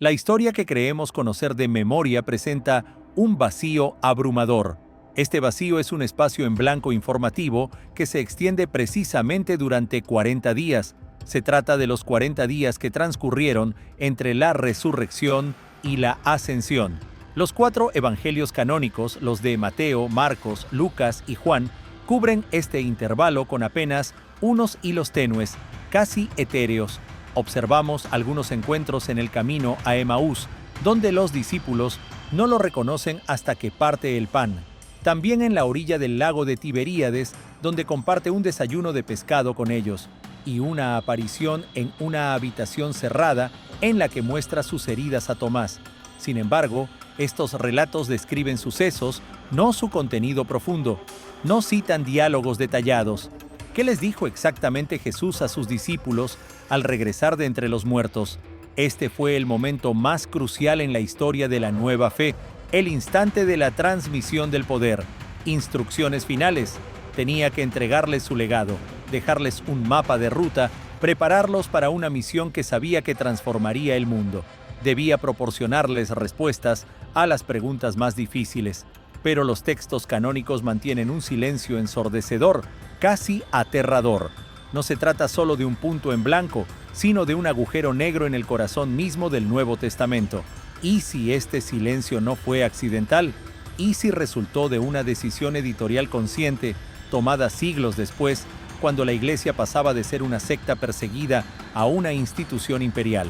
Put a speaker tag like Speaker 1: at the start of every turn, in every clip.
Speaker 1: La historia que creemos conocer de memoria presenta un vacío abrumador. Este vacío es un espacio en blanco informativo que se extiende precisamente durante 40 días. Se trata de los 40 días que transcurrieron entre la resurrección y la ascensión. Los 4 evangelios canónicos, los de Mateo, Marcos, Lucas y Juan, cubren este intervalo con apenas unos hilos tenues, casi etéreos. Observamos algunos encuentros en el camino a Emaús, donde los discípulos no lo reconocen hasta que parte el pan. También en la orilla del lago de Tiberíades, donde comparte un desayuno de pescado con ellos, y una aparición en una habitación cerrada en la que muestra sus heridas a Tomás. Sin embargo, estos relatos describen sucesos, no su contenido profundo. No citan diálogos detallados. ¿Qué les dijo exactamente Jesús a sus discípulos al regresar de entre los muertos? Este fue el momento más crucial en la historia de la nueva fe, el instante de la transmisión del poder. Instrucciones finales. Tenía que entregarles su legado, dejarles un mapa de ruta, prepararlos para una misión que sabía que transformaría el mundo. Debía proporcionarles respuestas a las preguntas más difíciles. Pero los textos canónicos mantienen un silencio ensordecedor, casi aterrador. No se trata solo de un punto en blanco, sino de un agujero negro en el corazón mismo del Nuevo Testamento. ¿Y si este silencio no fue accidental? ¿Y si resultó de una decisión editorial consciente, tomada siglos después, cuando la Iglesia pasaba de ser una secta perseguida a una institución imperial?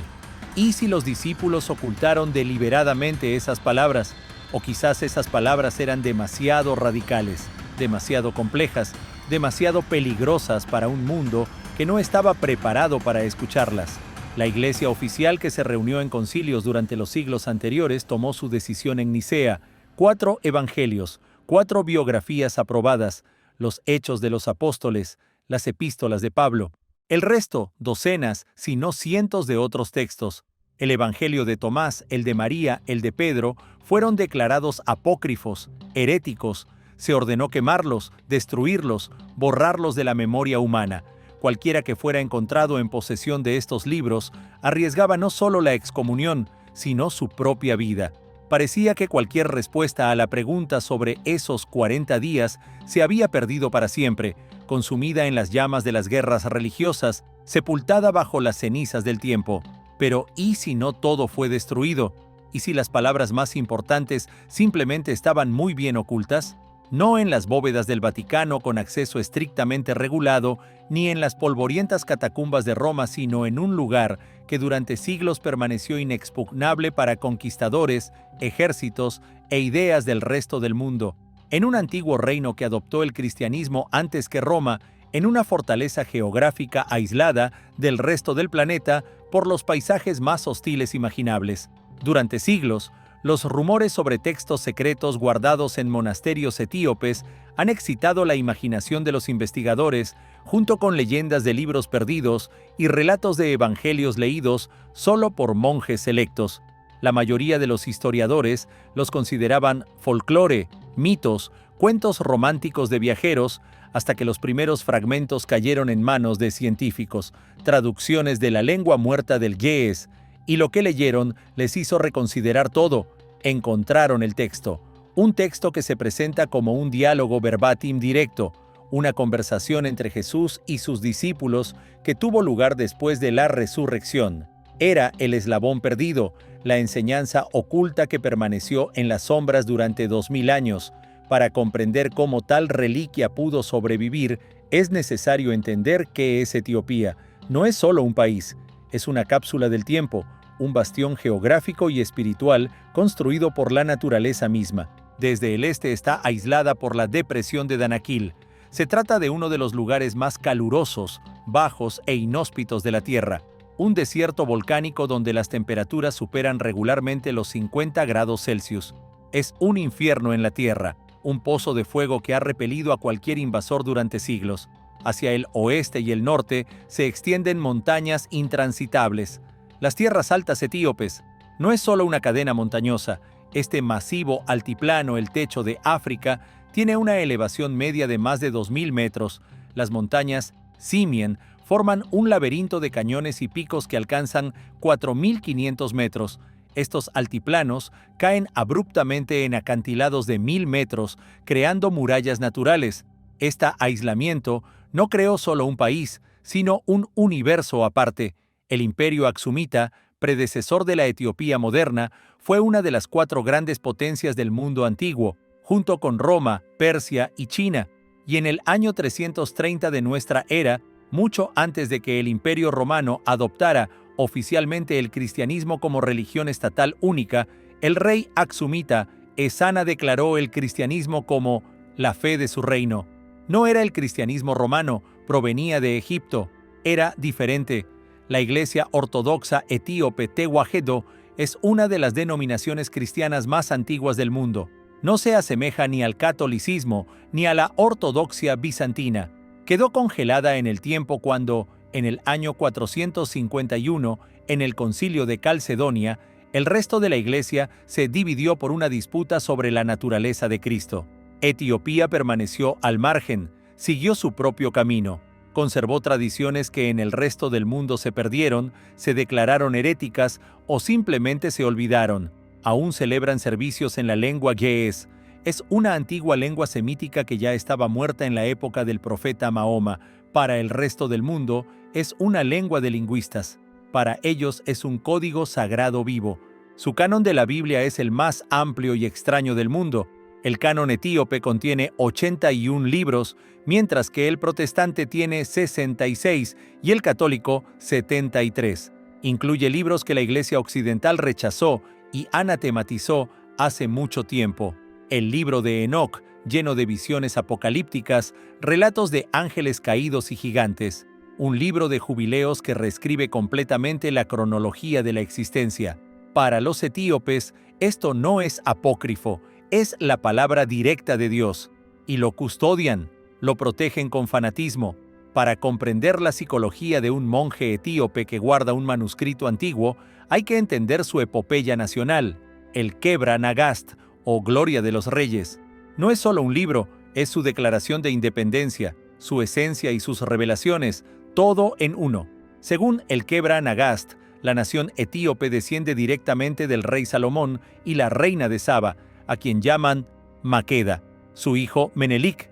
Speaker 1: ¿Y si los discípulos ocultaron deliberadamente esas palabras? O quizás esas palabras eran demasiado radicales, demasiado complejas, demasiado peligrosas para un mundo que no estaba preparado para escucharlas. La Iglesia oficial, que se reunió en concilios durante los siglos anteriores, tomó su decisión en Nicea. 4 evangelios, 4 biografías aprobadas, los Hechos de los Apóstoles, las epístolas de Pablo. El resto, docenas, si no cientos de otros textos. El Evangelio de Tomás, el de María, el de Pedro, fueron declarados apócrifos, heréticos. Se ordenó quemarlos, destruirlos, borrarlos de la memoria humana. Cualquiera que fuera encontrado en posesión de estos libros arriesgaba no solo la excomunión, sino su propia vida. Parecía que cualquier respuesta a la pregunta sobre esos 40 días se había perdido para siempre, consumida en las llamas de las guerras religiosas, sepultada bajo las cenizas del tiempo. Pero ¿y si no todo fue destruido? ¿Y si las palabras más importantes simplemente estaban muy bien ocultas? No en las bóvedas del Vaticano con acceso estrictamente regulado, ni en las polvorientas catacumbas de Roma, sino en un lugar que durante siglos permaneció inexpugnable para conquistadores, ejércitos e ideas del resto del mundo. En un antiguo reino que adoptó el cristianismo antes que Roma, en una fortaleza geográfica aislada del resto del planeta por los paisajes más hostiles imaginables. Durante siglos, los rumores sobre textos secretos guardados en monasterios etíopes han excitado la imaginación de los investigadores, junto con leyendas de libros perdidos y relatos de evangelios leídos solo por monjes selectos. La mayoría de los historiadores los consideraban folclore, mitos, cuentos románticos de viajeros, hasta que los primeros fragmentos cayeron en manos de científicos, traducciones de la lengua muerta del ge'ez, y lo que leyeron les hizo reconsiderar todo. Encontraron el texto, un texto que se presenta como un diálogo verbatim directo, una conversación entre Jesús y sus discípulos que tuvo lugar después de la resurrección. Era el eslabón perdido, la enseñanza oculta que permaneció en las sombras durante 2000 años. Para comprender cómo tal reliquia pudo sobrevivir, es necesario entender qué es Etiopía. No es solo un país, es una cápsula del tiempo, un bastión geográfico y espiritual construido por la naturaleza misma. Desde el este está aislada por la depresión de Danakil. Se trata de uno de los lugares más calurosos, bajos e inhóspitos de la Tierra. Un desierto volcánico donde las temperaturas superan regularmente los 50 grados Celsius. Es un infierno en la Tierra, un pozo de fuego que ha repelido a cualquier invasor durante siglos. Hacia el oeste y el norte se extienden montañas intransitables. Las tierras altas etíopes no es solo una cadena montañosa. Este masivo altiplano, el techo de África, tiene una elevación media de más de 2000 metros. Las montañas Simien forman un laberinto de cañones y picos que alcanzan 4500 metros. Estos altiplanos caen abruptamente en acantilados de 1000 metros, creando murallas naturales. Este aislamiento no creó solo un país, sino un universo aparte. El Imperio Aksumita, predecesor de la Etiopía moderna, fue una de las 4 grandes potencias del mundo antiguo, junto con Roma, Persia y China. Y en el año 330 de nuestra era, mucho antes de que el Imperio Romano adoptara oficialmente el cristianismo como religión estatal única, el rey Aksumita Ezana declaró el cristianismo como la fe de su reino. No era el cristianismo romano, provenía de Egipto, era diferente. La Iglesia Ortodoxa Etíope Tewahedo es una de las denominaciones cristianas más antiguas del mundo. No se asemeja ni al catolicismo ni a la ortodoxia bizantina. Quedó congelada en el tiempo cuando, en el año 451, en el Concilio de Calcedonia, el resto de la Iglesia se dividió por una disputa sobre la naturaleza de Cristo. Etiopía permaneció al margen, siguió su propio camino. Conservó tradiciones que en el resto del mundo se perdieron, se declararon heréticas o simplemente se olvidaron. Aún celebran servicios en la lengua ge'ez. Es una antigua lengua semítica que ya estaba muerta en la época del profeta Mahoma. Para el resto del mundo, es una lengua de lingüistas. Para ellos es un código sagrado vivo. Su canon de la Biblia es el más amplio y extraño del mundo. El canon etíope contiene 81 libros, mientras que el protestante tiene 66 y el católico 73. Incluye libros que la Iglesia Occidental rechazó y anatematizó hace mucho tiempo. El libro de Enoc, lleno de visiones apocalípticas, relatos de ángeles caídos y gigantes. Un libro de jubileos que reescribe completamente la cronología de la existencia. Para los etíopes, esto no es apócrifo, es la palabra directa de Dios, y lo custodian, lo protegen con fanatismo. Para comprender la psicología de un monje etíope que guarda un manuscrito antiguo, hay que entender su epopeya nacional, el Kebra Nagast, o Gloria de los Reyes. No es solo un libro, es su declaración de independencia, su esencia y sus revelaciones, todo en uno. Según el Kebra Nagast, la nación etíope desciende directamente del rey Salomón y la reina de Saba, a quien llaman Maqueda, su hijo Menelik.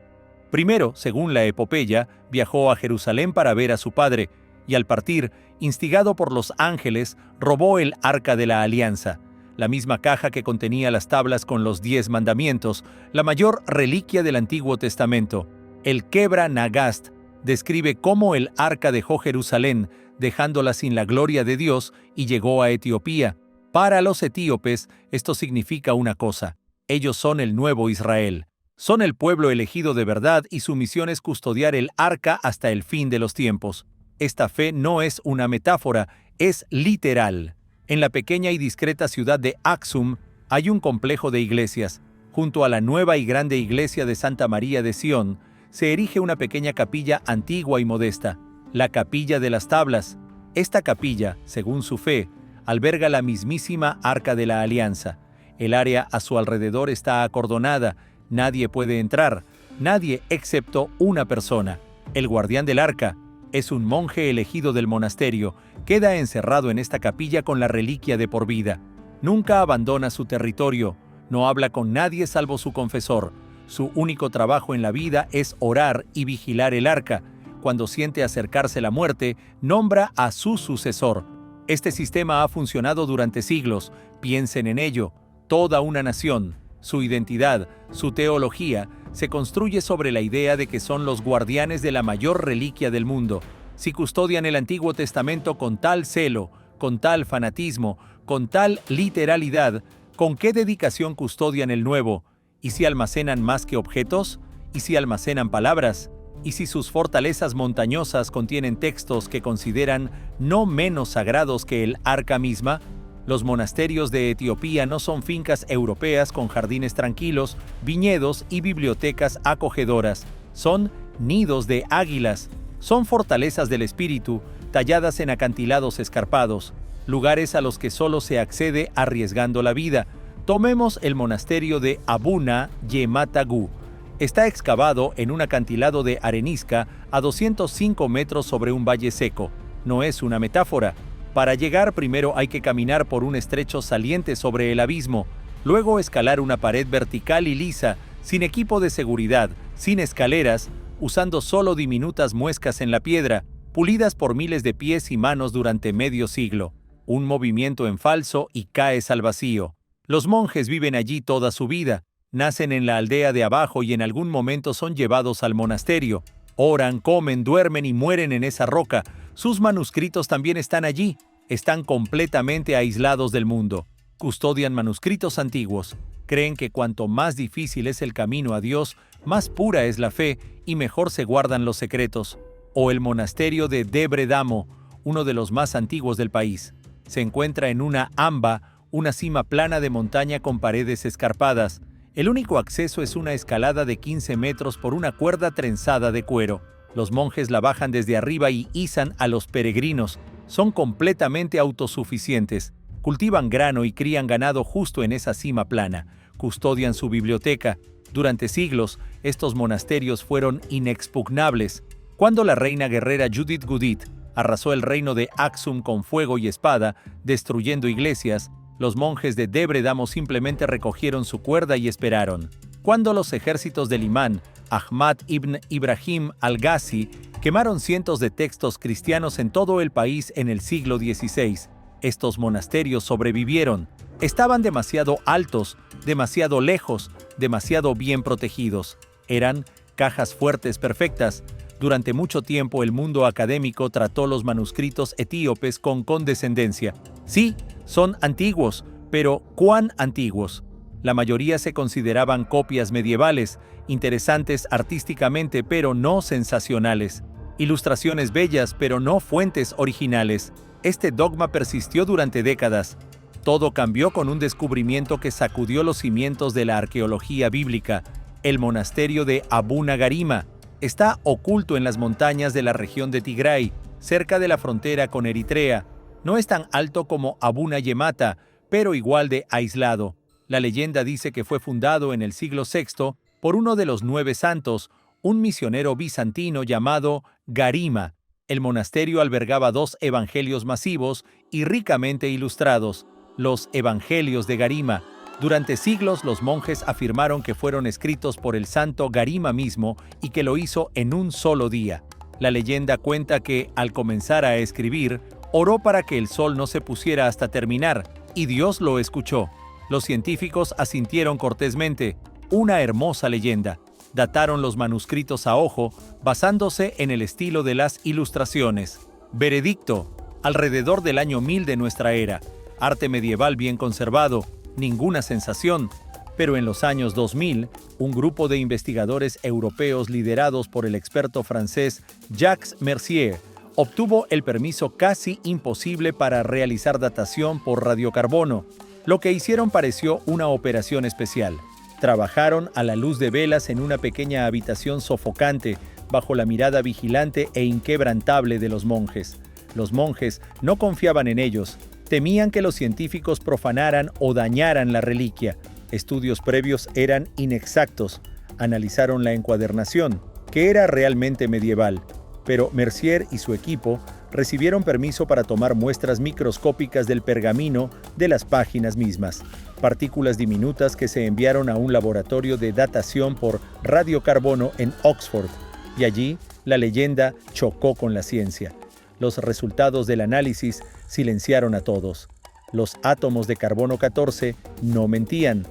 Speaker 1: Primero, según la epopeya, viajó a Jerusalén para ver a su padre, y al partir, instigado por los ángeles, robó el Arca de la Alianza, la misma caja que contenía las tablas con los 10 mandamientos, la mayor reliquia del Antiguo Testamento. El Kebra Nagast describe cómo el arca dejó Jerusalén, dejándola sin la gloria de Dios, y llegó a Etiopía. Para los etíopes, esto significa una cosa: ellos son el nuevo Israel. Son el pueblo elegido de verdad y su misión es custodiar el arca hasta el fin de los tiempos. Esta fe no es una metáfora, es literal. En la pequeña y discreta ciudad de Aksum hay un complejo de iglesias. Junto a la nueva y grande iglesia de Santa María de Sion, se erige una pequeña capilla antigua y modesta, la Capilla de las Tablas. Esta capilla, según su fe, alberga la mismísima Arca de la Alianza. El área a su alrededor está acordonada, nadie puede entrar, nadie excepto una persona. El guardián del arca es un monje elegido del monasterio, queda encerrado en esta capilla con la reliquia de por vida. Nunca abandona su territorio, no habla con nadie salvo su confesor. Su único trabajo en la vida es orar y vigilar el arca. Cuando siente acercarse la muerte, nombra a su sucesor. Este sistema ha funcionado durante siglos, piensen en ello. Toda una nación, su identidad, su teología, se construye sobre la idea de que son los guardianes de la mayor reliquia del mundo. Si custodian el Antiguo Testamento con tal celo, con tal fanatismo, con tal literalidad, ¿con qué dedicación custodian el Nuevo? ¿Y si almacenan más que objetos? ¿Y si almacenan palabras? ¿Y si sus fortalezas montañosas contienen textos que consideran no menos sagrados que el arca misma? Los monasterios de Etiopía no son fincas europeas con jardines tranquilos, viñedos y bibliotecas acogedoras. Son nidos de águilas. Son fortalezas del espíritu, talladas en acantilados escarpados, lugares a los que solo se accede arriesgando la vida. Tomemos el monasterio de Abuna Yematagu. Está excavado en un acantilado de arenisca a 205 metros sobre un valle seco. No es una metáfora. Para llegar primero hay que caminar por un estrecho saliente sobre el abismo, luego escalar una pared vertical y lisa, sin equipo de seguridad, sin escaleras, usando solo diminutas muescas en la piedra, pulidas por miles de pies y manos durante medio siglo. Un movimiento en falso y caes al vacío. Los monjes viven allí toda su vida, nacen en la aldea de abajo y en algún momento son llevados al monasterio. Oran, comen, duermen y mueren en esa roca. Sus manuscritos también están allí. Están completamente aislados del mundo. Custodian manuscritos antiguos. Creen que cuanto más difícil es el camino a Dios, más pura es la fe y mejor se guardan los secretos. O el monasterio de Debre Damo, uno de los más antiguos del país. Se encuentra en una amba, una cima plana de montaña con paredes escarpadas. El único acceso es una escalada de 15 metros por una cuerda trenzada de cuero. Los monjes la bajan desde arriba y izan a los peregrinos. Son completamente autosuficientes. Cultivan grano y crían ganado justo en esa cima plana. Custodian su biblioteca. Durante siglos, estos monasterios fueron inexpugnables. Cuando la reina guerrera Judith Gudit arrasó el reino de Aksum con fuego y espada, destruyendo iglesias, los monjes de Debre Damo simplemente recogieron su cuerda y esperaron. Cuando los ejércitos del imán Ahmad ibn Ibrahim al-Ghazi quemaron cientos de textos cristianos en todo el país en el siglo XVI, estos monasterios sobrevivieron. Estaban demasiado altos, demasiado lejos, demasiado bien protegidos. Eran cajas fuertes perfectas. Durante mucho tiempo el mundo académico trató los manuscritos etíopes con condescendencia. Sí, son antiguos, pero ¿cuán antiguos? La mayoría se consideraban copias medievales, interesantes artísticamente pero no sensacionales. Ilustraciones bellas pero no fuentes originales. Este dogma persistió durante décadas. Todo cambió con un descubrimiento que sacudió los cimientos de la arqueología bíblica, el monasterio de Abuna Garima. Está oculto en las montañas de la región de Tigray, cerca de la frontera con Eritrea. No es tan alto como Abuna Yemata, pero igual de aislado. La leyenda dice que fue fundado en el siglo VI por uno de los 9 santos, un misionero bizantino llamado Garima. El monasterio albergaba 2 evangelios masivos y ricamente ilustrados, los Evangelios de Garima. Durante siglos los monjes afirmaron que fueron escritos por el santo Garima mismo y que lo hizo en un solo día. La leyenda cuenta que, al comenzar a escribir, oró para que el sol no se pusiera hasta terminar, y Dios lo escuchó. Los científicos asintieron cortésmente. Una hermosa leyenda. Dataron los manuscritos a ojo, basándose en el estilo de las ilustraciones. Veredicto: alrededor del año 1000 de nuestra era. Arte medieval bien conservado, ninguna sensación. Pero en los años 2000, un grupo de investigadores europeos liderados por el experto francés Jacques Mercier obtuvo el permiso casi imposible para realizar datación por radiocarbono. Lo que hicieron pareció una operación especial. Trabajaron a la luz de velas en una pequeña habitación sofocante, bajo la mirada vigilante e inquebrantable de los monjes. Los monjes no confiaban en ellos. Temían que los científicos profanaran o dañaran la reliquia. Estudios previos eran inexactos. Analizaron la encuadernación, que era realmente medieval. Pero Mercier y su equipo recibieron permiso para tomar muestras microscópicas del pergamino de las páginas mismas, partículas diminutas que se enviaron a un laboratorio de datación por radiocarbono en Oxford, y allí la leyenda chocó con la ciencia. Los resultados del análisis silenciaron a todos. Los átomos de carbono 14 no mentían.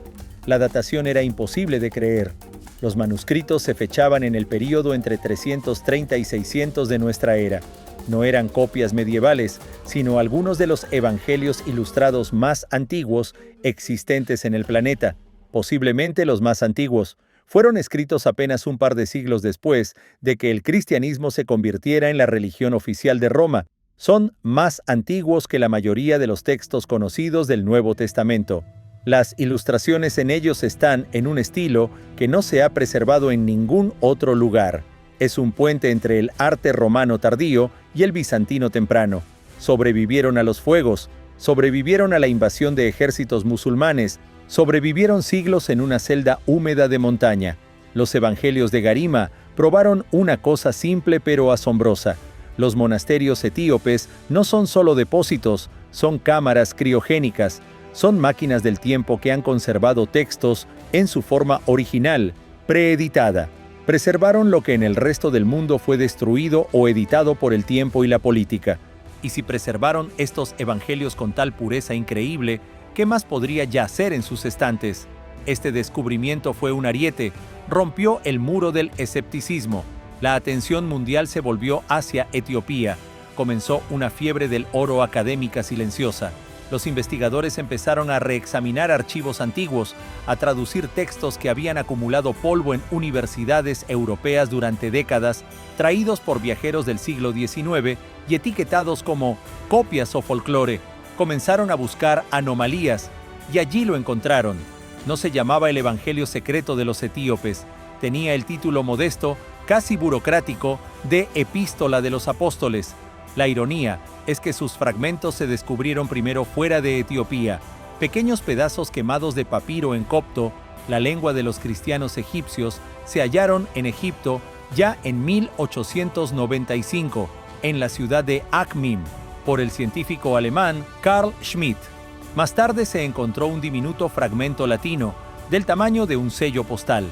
Speaker 1: La datación era imposible de creer. Los manuscritos se fechaban en el período entre 330 y 600 de nuestra era. No eran copias medievales, sino algunos de los evangelios ilustrados más antiguos existentes en el planeta, posiblemente los más antiguos. Fueron escritos apenas un par de siglos después de que el cristianismo se convirtiera en la religión oficial de Roma. Son más antiguos que la mayoría de los textos conocidos del Nuevo Testamento. Las ilustraciones en ellos están en un estilo que no se ha preservado en ningún otro lugar. Es un puente entre el arte romano tardío y el bizantino temprano. Sobrevivieron a los fuegos, sobrevivieron a la invasión de ejércitos musulmanes, sobrevivieron siglos en una celda húmeda de montaña. Los evangelios de Garima probaron una cosa simple pero asombrosa. Los monasterios etíopes no son solo depósitos, son cámaras criogénicas, son máquinas del tiempo que han conservado textos en su forma original, preeditada. Preservaron lo que en el resto del mundo fue destruido o editado por el tiempo y la política. Y si preservaron estos evangelios con tal pureza increíble, ¿qué más podría yacer en sus estantes? Este descubrimiento fue un ariete, rompió el muro del escepticismo. La atención mundial se volvió hacia Etiopía. Comenzó una fiebre del oro académica silenciosa. Los investigadores empezaron a reexaminar archivos antiguos, a traducir textos que habían acumulado polvo en universidades europeas durante décadas, traídos por viajeros del siglo XIX y etiquetados como copias o folclore. Comenzaron a buscar anomalías, y allí lo encontraron. No se llamaba el Evangelio secreto de los etíopes, tenía el título modesto, casi burocrático, de Epístola de los Apóstoles. La ironía es que sus fragmentos se descubrieron primero fuera de Etiopía, pequeños pedazos quemados de papiro en copto, la lengua de los cristianos egipcios, se hallaron en Egipto ya en 1895, en la ciudad de Akhmim, por el científico alemán Carl Schmitt. Más tarde se encontró un diminuto fragmento latino, del tamaño de un sello postal.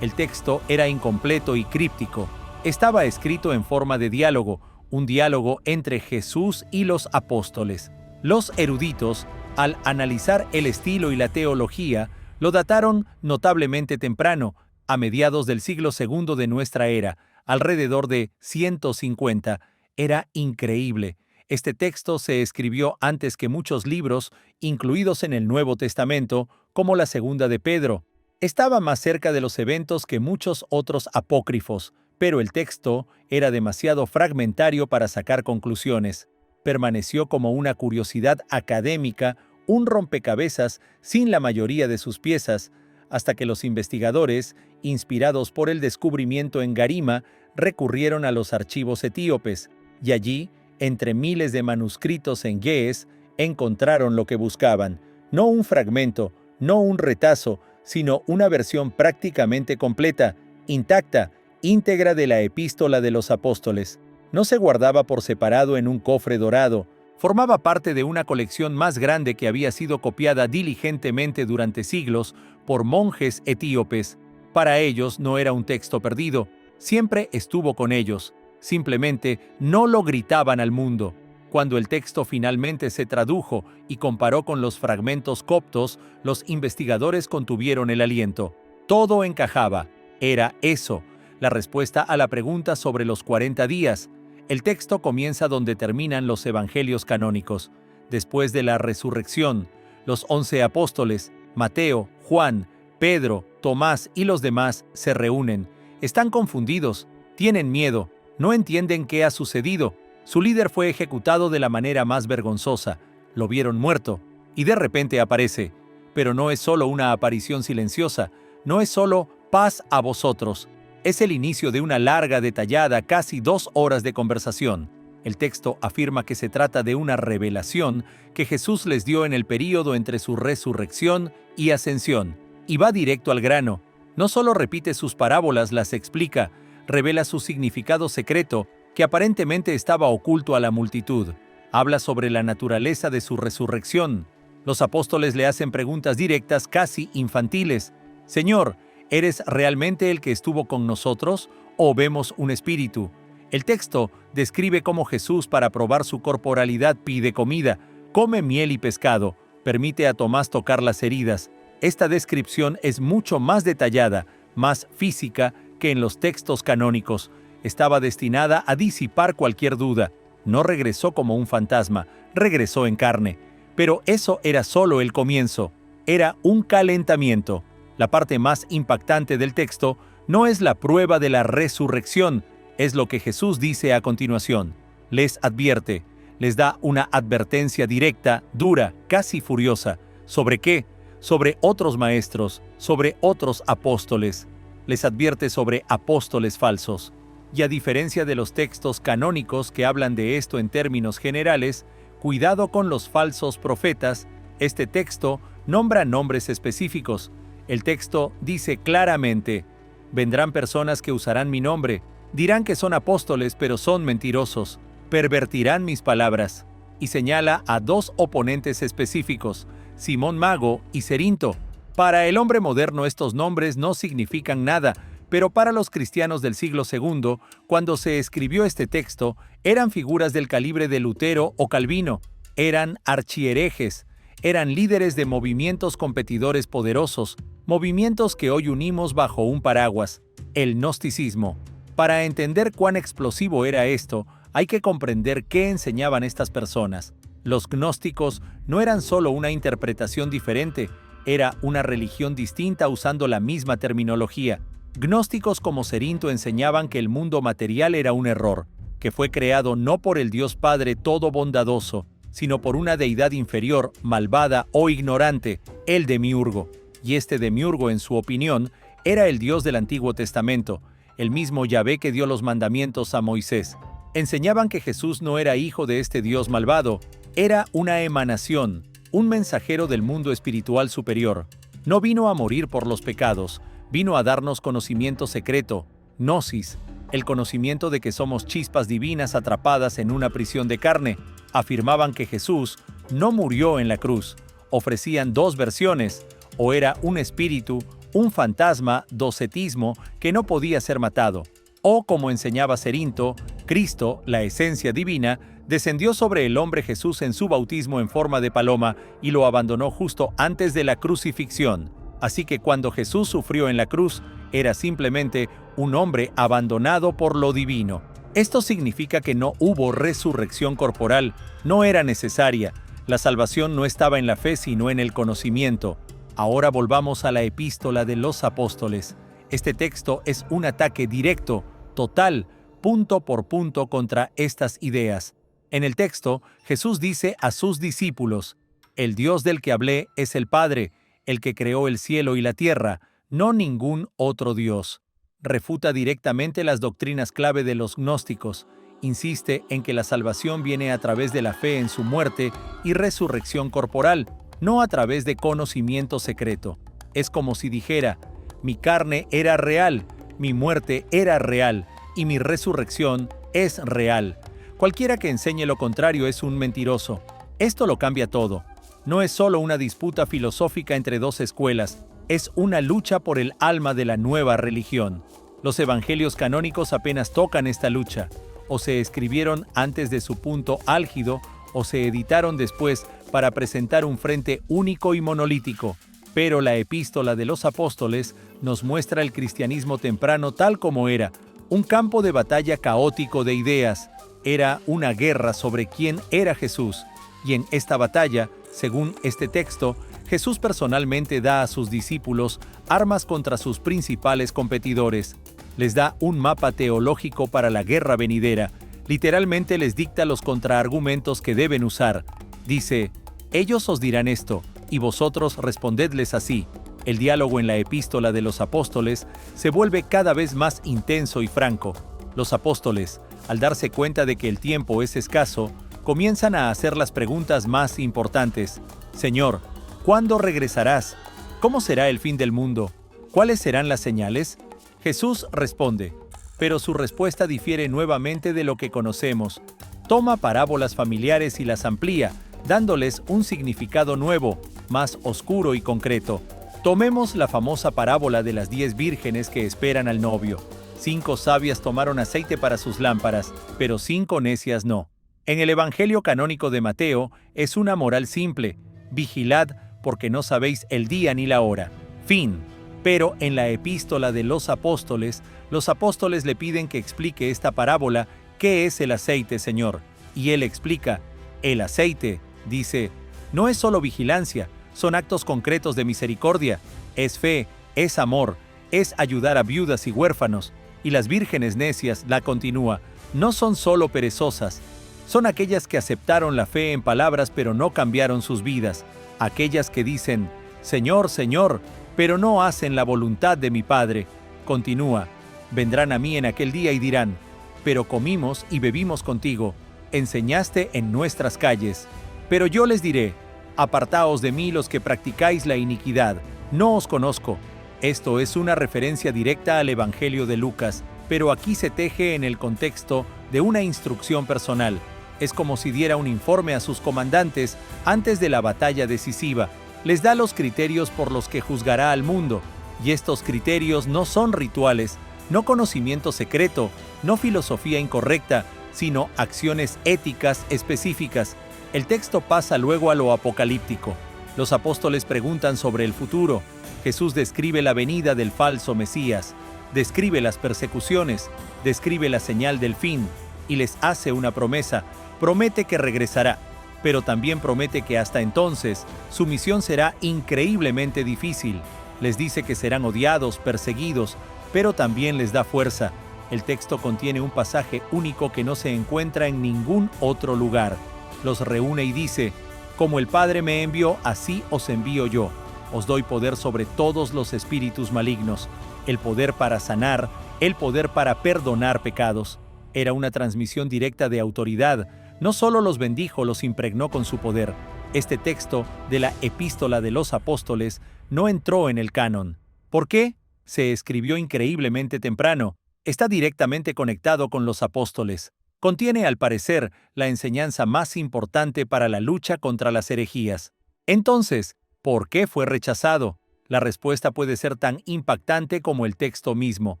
Speaker 1: El texto era incompleto y críptico. Estaba escrito en forma de diálogo, un diálogo entre Jesús y los apóstoles. Los eruditos, al analizar el estilo y la teología, lo dataron notablemente temprano, a mediados del siglo II de nuestra era, alrededor de 150. Era increíble. Este texto se escribió antes que muchos libros, incluidos en el Nuevo Testamento, como la Segunda de Pedro. Estaba más cerca de los eventos que muchos otros apócrifos, pero el texto era demasiado fragmentario para sacar conclusiones. Permaneció como una curiosidad académica, un rompecabezas sin la mayoría de sus piezas, hasta que los investigadores, inspirados por el descubrimiento en Garima, recurrieron a los archivos etíopes, y allí, entre miles de manuscritos en ge'ez, encontraron lo que buscaban, no un fragmento, no un retazo, sino una versión prácticamente completa, intacta, íntegra de la Epístola de los Apóstoles. No se guardaba por separado en un cofre dorado, formaba parte de una colección más grande que había sido copiada diligentemente durante siglos por monjes etíopes. Para ellos no era un texto perdido, siempre estuvo con ellos, simplemente no lo gritaban al mundo. Cuando el texto finalmente se tradujo y comparó con los fragmentos coptos, los investigadores contuvieron el aliento. Todo encajaba, era eso. La respuesta a la pregunta sobre los 40 días. El texto comienza donde terminan los evangelios canónicos. Después de la resurrección, los 11 apóstoles, Mateo, Juan, Pedro, Tomás y los demás se reúnen. Están confundidos, tienen miedo, no entienden qué ha sucedido. Su líder fue ejecutado de la manera más vergonzosa. Lo vieron muerto, y de repente aparece. Pero no es solo una aparición silenciosa, no es solo paz a vosotros. Es el inicio de una larga, detallada, casi 2 horas de conversación. El texto afirma que se trata de una revelación que Jesús les dio en el período entre su resurrección y ascensión. Y va directo al grano. No solo repite sus parábolas, las explica, revela su significado secreto, que aparentemente estaba oculto a la multitud. Habla sobre la naturaleza de su resurrección. Los apóstoles le hacen preguntas directas, casi infantiles. Señor, ¿eres realmente el que estuvo con nosotros o vemos un espíritu? El texto describe cómo Jesús, para probar su corporalidad, pide comida, come miel y pescado, permite a Tomás tocar las heridas. Esta descripción es mucho más detallada, más física que en los textos canónicos. Estaba destinada a disipar cualquier duda. No regresó como un fantasma, regresó en carne. Pero eso era solo el comienzo. Era un calentamiento. La parte más impactante del texto no es la prueba de la resurrección, es lo que Jesús dice a continuación. Les advierte, les da una advertencia directa, dura, casi furiosa. ¿Sobre qué? Sobre otros maestros, sobre otros apóstoles. Les advierte sobre apóstoles falsos. Y a diferencia de los textos canónicos que hablan de esto en términos generales, cuidado con los falsos profetas, este texto nombra nombres específicos. El texto dice claramente, vendrán personas que usarán mi nombre, dirán que son apóstoles pero son mentirosos. pervertirán mis palabras. Y señala a dos oponentes específicos, Simón Mago y Cerinto. Para el hombre moderno estos nombres no significan nada, pero para los cristianos del siglo II, cuando se escribió este texto, eran figuras del calibre de Lutero o Calvino, eran archiherejes, eran líderes de movimientos competidores poderosos, movimientos que hoy unimos bajo un paraguas, el gnosticismo. Para entender cuán explosivo era esto, hay que comprender qué enseñaban estas personas. Los gnósticos no eran solo una interpretación diferente, era una religión distinta usando la misma terminología. Gnósticos como Cerinto enseñaban que el mundo material era un error, que fue creado no por el Dios Padre todo bondadoso, sino por una deidad inferior, malvada o ignorante, el demiurgo. Y este demiurgo, en su opinión, era el Dios del Antiguo Testamento, el mismo Yahvé que dio los mandamientos a Moisés. Enseñaban que Jesús no era hijo de este Dios malvado, era una emanación, un mensajero del mundo espiritual superior. No vino a morir por los pecados, vino a darnos conocimiento secreto, gnosis, el conocimiento de que somos chispas divinas atrapadas en una prisión de carne. Afirmaban que Jesús no murió en la cruz. Ofrecían dos versiones, o era un espíritu, un fantasma, docetismo, que no podía ser matado. O, como enseñaba Cerinto, Cristo, la esencia divina, descendió sobre el hombre Jesús en su bautismo en forma de paloma y lo abandonó justo antes de la crucifixión. Así que cuando Jesús sufrió en la cruz, era simplemente un hombre abandonado por lo divino. Esto significa que no hubo resurrección corporal, no era necesaria. La salvación no estaba en la fe sino en el conocimiento. Ahora volvamos a la epístola de los apóstoles. Este texto es un ataque directo, total, punto por punto contra estas ideas. En el texto, Jesús dice a sus discípulos, «El Dios del que hablé es el Padre, el que creó el cielo y la tierra, no ningún otro Dios». Refuta directamente las doctrinas clave de los gnósticos. Insiste en que la salvación viene a través de la fe en su muerte y resurrección corporal, no a través de conocimiento secreto. Es como si dijera, mi carne era real, mi muerte era real y mi resurrección es real. Cualquiera que enseñe lo contrario es un mentiroso. Esto lo cambia todo. No es solo una disputa filosófica entre dos escuelas, es una lucha por el alma de la nueva religión. Los evangelios canónicos apenas tocan esta lucha, o se escribieron antes de su punto álgido, o se editaron después para presentar un frente único y monolítico. Pero la epístola de los apóstoles nos muestra el cristianismo temprano tal como era, un campo de batalla caótico de ideas. Era una guerra sobre quién era Jesús, y en esta batalla, según este texto, Jesús personalmente da a sus discípulos armas contra sus principales competidores. Les da un mapa teológico para la guerra venidera. Literalmente les dicta los contraargumentos que deben usar. Dice, ellos os dirán esto, y vosotros respondedles así. El diálogo en la epístola de los apóstoles se vuelve cada vez más intenso y franco. Los apóstoles, al darse cuenta de que el tiempo es escaso, comienzan a hacer las preguntas más importantes. Señor, ¿cuándo regresarás? ¿Cómo será el fin del mundo? ¿Cuáles serán las señales? Jesús responde, pero su respuesta difiere nuevamente de lo que conocemos. Toma parábolas familiares y las amplía, dándoles un significado nuevo, más oscuro y concreto. Tomemos la famosa parábola de las 10 vírgenes que esperan al novio. 5 sabias tomaron aceite para sus lámparas, pero 5 necias no. En el Evangelio canónico de Mateo es una moral simple: vigilad, porque no sabéis el día ni la hora. Fin. Pero en la epístola de los apóstoles le piden que explique esta parábola. ¿Qué es el aceite, Señor? Y él explica, el aceite, dice, no es solo vigilancia, son actos concretos de misericordia, es fe, es amor, es ayudar a viudas y huérfanos. Y las vírgenes necias, la continúa, no son solo perezosas, son aquellas que aceptaron la fe en palabras pero no cambiaron sus vidas, aquellas que dicen, Señor, Señor, pero no hacen la voluntad de mi Padre. Continúa, vendrán a mí en aquel día y dirán, pero comimos y bebimos contigo, enseñaste en nuestras calles. Pero yo les diré, apartaos de mí los que practicáis la iniquidad, no os conozco. Esto es una referencia directa al Evangelio de Lucas, pero aquí se teje en el contexto de una instrucción personal. Es como si diera un informe a sus comandantes antes de la batalla decisiva. Les da los criterios por los que juzgará al mundo, y estos criterios no son rituales, no conocimiento secreto, no filosofía incorrecta, sino acciones éticas específicas. El texto pasa luego a lo apocalíptico. Los apóstoles preguntan sobre el futuro. Jesús describe la venida del falso Mesías, describe las persecuciones, describe la señal del fin, y les hace una promesa. Promete que regresará, pero también promete que hasta entonces su misión será increíblemente difícil. Les dice que serán odiados, perseguidos, pero también les da fuerza. El texto contiene un pasaje único que no se encuentra en ningún otro lugar. Los reúne y dice: como el Padre me envió, así os envío yo. Os doy poder sobre todos los espíritus malignos, el poder para sanar, el poder para perdonar pecados. Era una transmisión directa de autoridad. No solo los bendijo, los impregnó con su poder. Este texto de la Epístola de los Apóstoles no entró en el canon. ¿Por qué? Se escribió increíblemente temprano. Está directamente conectado con los apóstoles. Contiene, al parecer, la enseñanza más importante para la lucha contra las herejías. Entonces, ¿por qué fue rechazado? La respuesta puede ser tan impactante como el texto mismo.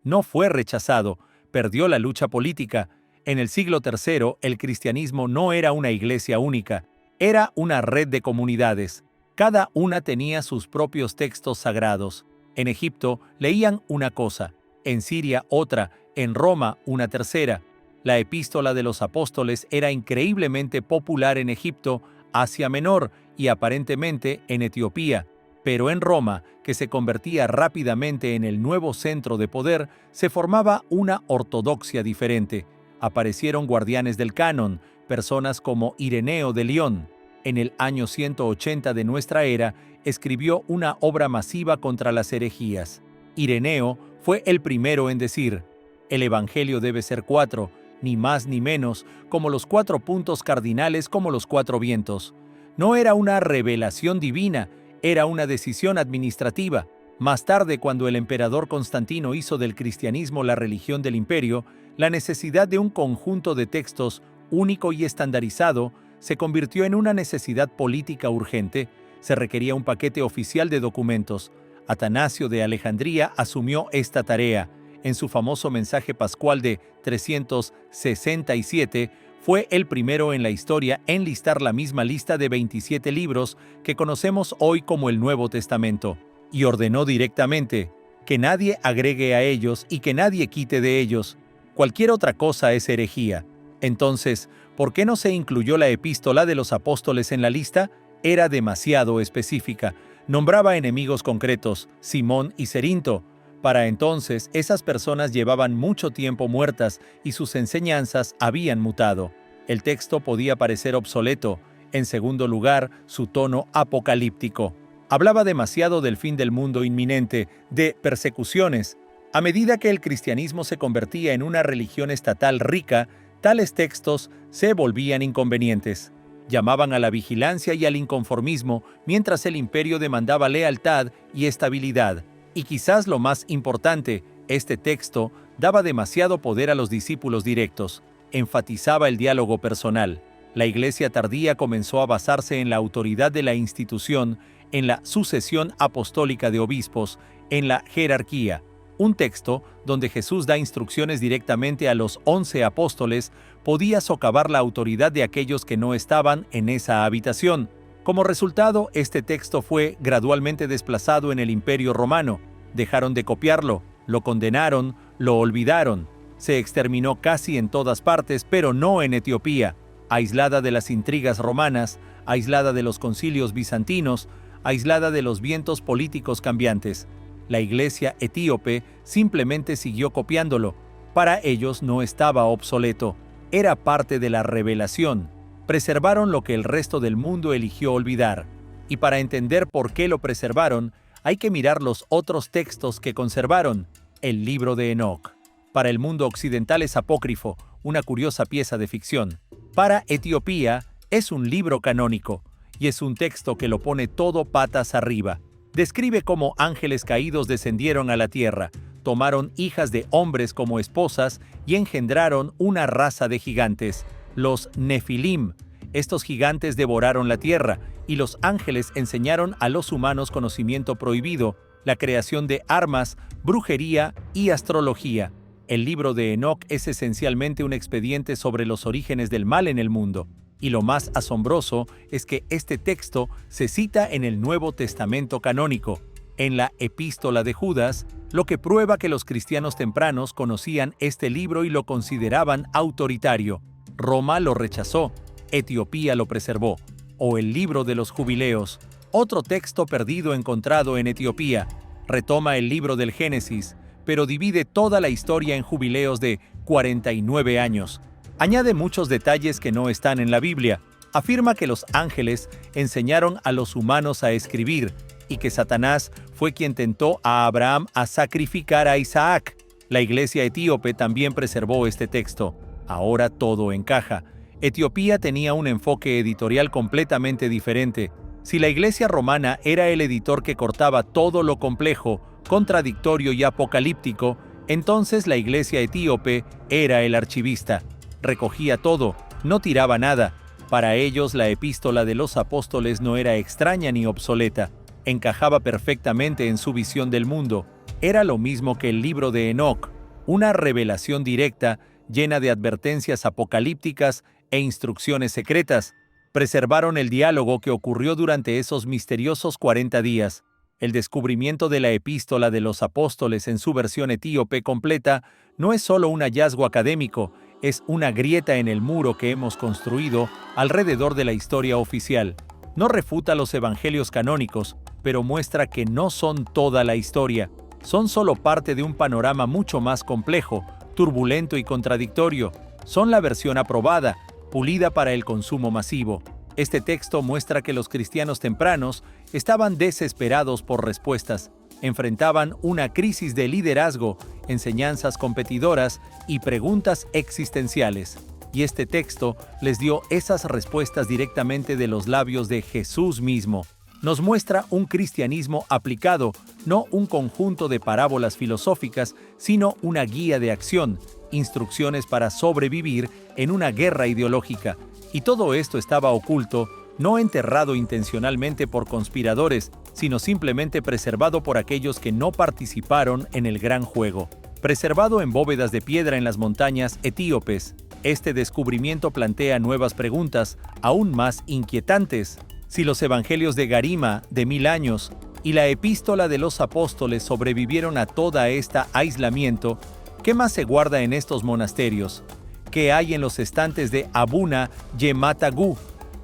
Speaker 1: No fue rechazado, perdió la lucha política. En el siglo III, el cristianismo no era una iglesia única, era una red de comunidades. Cada una tenía sus propios textos sagrados. En Egipto leían una cosa, en Siria otra, en Roma una tercera. La Epístola de los Apóstoles era increíblemente popular en Egipto, Asia Menor y aparentemente en Etiopía. Pero en Roma, que se convertía rápidamente en el nuevo centro de poder, se formaba una ortodoxia diferente. Aparecieron guardianes del canon, personas como Ireneo de León. En el año 180 de nuestra era, escribió una obra masiva contra las herejías. Ireneo fue el primero en decir: el Evangelio debe ser 4, ni más ni menos, como los 4 puntos cardinales, como los 4 vientos. No era una revelación divina, era una decisión administrativa. Más tarde, cuando el emperador Constantino hizo del cristianismo la religión del imperio, la necesidad de un conjunto de textos único y estandarizado se convirtió en una necesidad política urgente. Se requería un paquete oficial de documentos. Atanasio de Alejandría asumió esta tarea. En su famoso mensaje pascual de 367, fue el primero en la historia en listar la misma lista de 27 libros que conocemos hoy como el Nuevo Testamento, y ordenó directamente que nadie agregue a ellos y que nadie quite de ellos. Cualquier otra cosa es herejía. Entonces, ¿por qué no se incluyó la Epístola de los Apóstoles en la lista? Era demasiado específica. Nombraba enemigos concretos, Simón y Cerinto. Para entonces, esas personas llevaban mucho tiempo muertas y sus enseñanzas habían mutado. El texto podía parecer obsoleto. En segundo lugar, su tono apocalíptico. Hablaba demasiado del fin del mundo inminente, de persecuciones. A medida que el cristianismo se convertía en una religión estatal rica, tales textos se volvían inconvenientes. Llamaban a la vigilancia y al inconformismo, mientras el imperio demandaba lealtad y estabilidad. Y quizás lo más importante, este texto daba demasiado poder a los discípulos directos. Enfatizaba el diálogo personal. La iglesia tardía comenzó a basarse en la autoridad de la institución, en la sucesión apostólica de obispos, en la jerarquía. Un texto donde Jesús da instrucciones directamente a los 11 apóstoles podía socavar la autoridad de aquellos que no estaban en esa habitación. Como resultado, este texto fue gradualmente desplazado en el Imperio Romano. Dejaron de copiarlo, lo condenaron, lo olvidaron. Se exterminó casi en todas partes, pero no en Etiopía, aislada de las intrigas romanas, aislada de los concilios bizantinos, aislada de los vientos políticos cambiantes. La iglesia etíope simplemente siguió copiándolo. Para ellos no estaba obsoleto, era parte de la revelación. Preservaron lo que el resto del mundo eligió olvidar. Y para entender por qué lo preservaron, hay que mirar los otros textos que conservaron. El libro de Enoc. Para el mundo occidental es apócrifo, una curiosa pieza de ficción. Para Etiopía es un libro canónico, y es un texto que lo pone todo patas arriba. Describe cómo ángeles caídos descendieron a la tierra, tomaron hijas de hombres como esposas y engendraron una raza de gigantes, los Nefilim. Estos gigantes devoraron la tierra, y los ángeles enseñaron a los humanos conocimiento prohibido, la creación de armas, brujería y astrología. El libro de Enoc es esencialmente un expediente sobre los orígenes del mal en el mundo. Y lo más asombroso es que este texto se cita en el Nuevo Testamento canónico, en la Epístola de Judas, lo que prueba que los cristianos tempranos conocían este libro y lo consideraban autoritario. Roma lo rechazó, Etiopía lo preservó. O el libro de los jubileos, otro texto perdido encontrado en Etiopía, retoma el libro del Génesis, pero divide toda la historia en jubileos de 49 años. Añade muchos detalles que no están en la Biblia. Afirma que los ángeles enseñaron a los humanos a escribir y que Satanás fue quien tentó a Abraham a sacrificar a Isaac. La iglesia etíope también preservó este texto. Ahora todo encaja. Etiopía tenía un enfoque editorial completamente diferente. Si la iglesia romana era el editor que cortaba todo lo complejo, contradictorio y apocalíptico, entonces la iglesia etíope era el archivista. Recogía todo, no tiraba nada. Para ellos la epístola de los apóstoles no era extraña ni obsoleta. Encajaba perfectamente en su visión del mundo. Era lo mismo que el libro de Enoc, una revelación directa, llena de advertencias apocalípticas e instrucciones secretas. Preservaron el diálogo que ocurrió durante esos misteriosos 40 días. El descubrimiento de la epístola de los apóstoles en su versión etíope completa no es solo un hallazgo académico, es una grieta en el muro que hemos construido alrededor de la historia oficial. No refuta los evangelios canónicos, pero muestra que no son toda la historia. Son solo parte de un panorama mucho más complejo, turbulento y contradictorio. Son la versión aprobada, pulida para el consumo masivo. Este texto muestra que los cristianos tempranos estaban desesperados por respuestas. Enfrentaban una crisis de liderazgo, enseñanzas competidoras y preguntas existenciales. Y este texto les dio esas respuestas directamente de los labios de Jesús mismo. Nos muestra un cristianismo aplicado, no un conjunto de parábolas filosóficas, sino una guía de acción, instrucciones para sobrevivir en una guerra ideológica. Y todo esto estaba oculto, no enterrado intencionalmente por conspiradores, sino simplemente preservado por aquellos que no participaron en el gran juego. Preservado en bóvedas de piedra en las montañas etíopes, este descubrimiento plantea nuevas preguntas, aún más inquietantes. Si los evangelios de Garima, de 1000 años, y la epístola de los apóstoles sobrevivieron a toda esta aislamiento, ¿qué más se guarda en estos monasterios? ¿Qué hay en los estantes de Abuna Yematagú?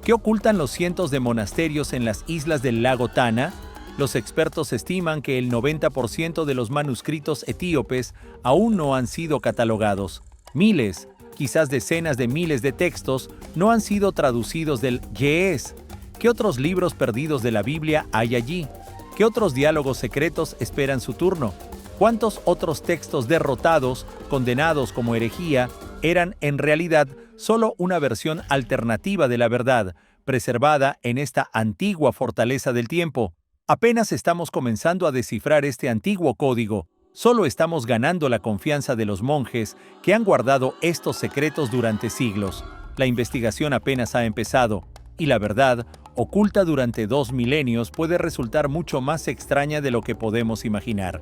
Speaker 1: ¿Qué ocultan los cientos de monasterios en las islas del lago Tana? Los expertos estiman que el 90% de los manuscritos etíopes aún no han sido catalogados. Miles, quizás decenas de miles de textos no han sido traducidos del Ge'ez. ¿Qué otros libros perdidos de la Biblia hay allí? ¿Qué otros diálogos secretos esperan su turno? ¿Cuántos otros textos derrotados, condenados como herejía, eran en realidad solo una versión alternativa de la verdad, preservada en esta antigua fortaleza del tiempo? Apenas estamos comenzando a descifrar este antiguo código. Solo estamos ganando la confianza de los monjes que han guardado estos secretos durante siglos. La investigación apenas ha empezado, y la verdad, oculta durante 2 milenios, puede resultar mucho más extraña de lo que podemos imaginar.